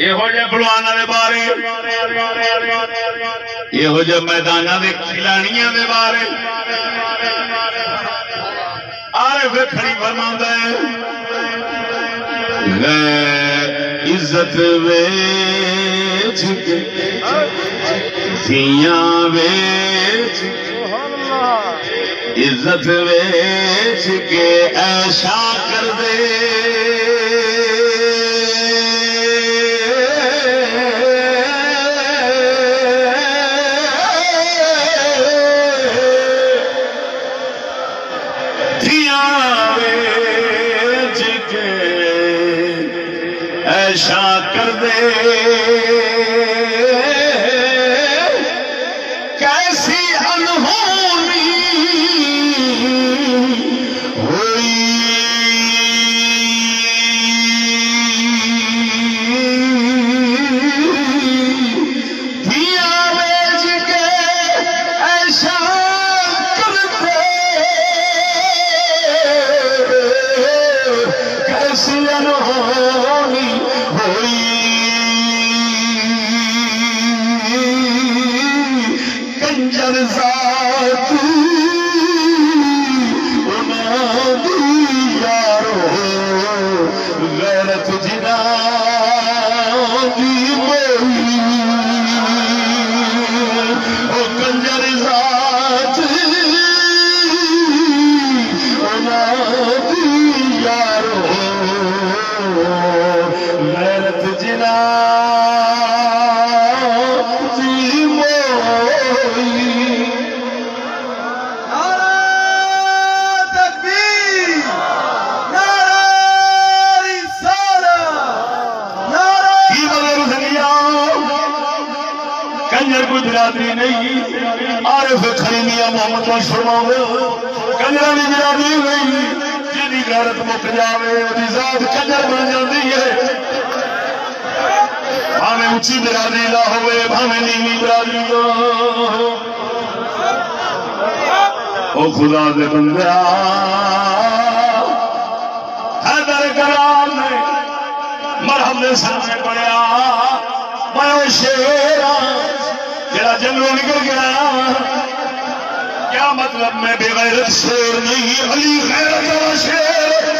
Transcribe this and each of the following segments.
یہ ہو جائے پلوانا دے بارے یہ ہو جائے میدانہ دے کھلانیاں دے بارے عارف کھڑی فرماتا ہے عزت ویچ کے دھیاں ویچ عزت ویچ کے ایشا کر دے ایشا کر دے کیسی انہونی ہوئی دیا بیچ کے ایشا کر دے کیسی انہونی کنجر ذات انادی یارو غیرت جنادی موئی او کنجر ذات انادی یارو غیرت جنادی موئی کنجر کوئی برادری نہیں عارف خلیمیہ محمد فرماؤ کنجر کی برادری نہیں جی غیرت مک جاوے وہی ذات کنجر بن جاتی ہے بھاوے اچھی برادری نہ ہوئے بھاوے نیوی برادری نہ ہو او خدا دے بندہ حیدر کرام نے مرحم دے سامنے پڑھیا میں شیر جڑا جنگلوں نکل گیا کیا مطلب میں بے غیرت شیر نہیں علی غیرت والا شیر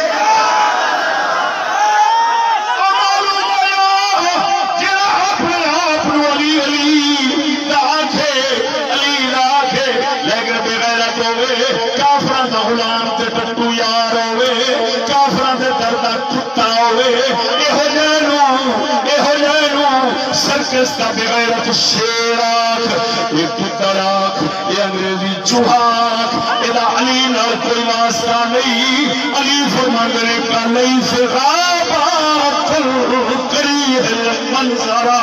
جڑا اپنے آپ علی علی آکھے علی آکھے لیکن بے غیرت ہوئے کافراں دا غلام تے ٹٹو یار ہوئے کافراں دے درد کتا ہوئے یہو جانو سرکس کا بغیرت شیر آکھ یہ پتر آکھ یہ انگریزی چوہا آکھ یہ علی نال کوئی واسطہ نہیں علی فرمانے کا نہیں سے غابات کری ہے منظرہ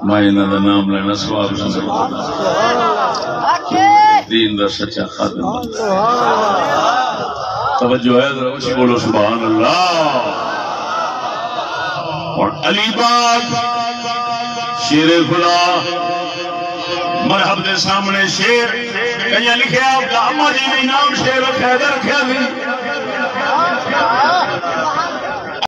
میں انہوں کا نام لینا سواب دین دا سچا خادم توجہ ہے ذرا اچھی بولو سبحان اللہ اور علی باغ شیر خدا مرحب دے سامنے شیر کہیں لکھے آپ کا اما جی نے نام شیر رکھا ہے رکھا بھی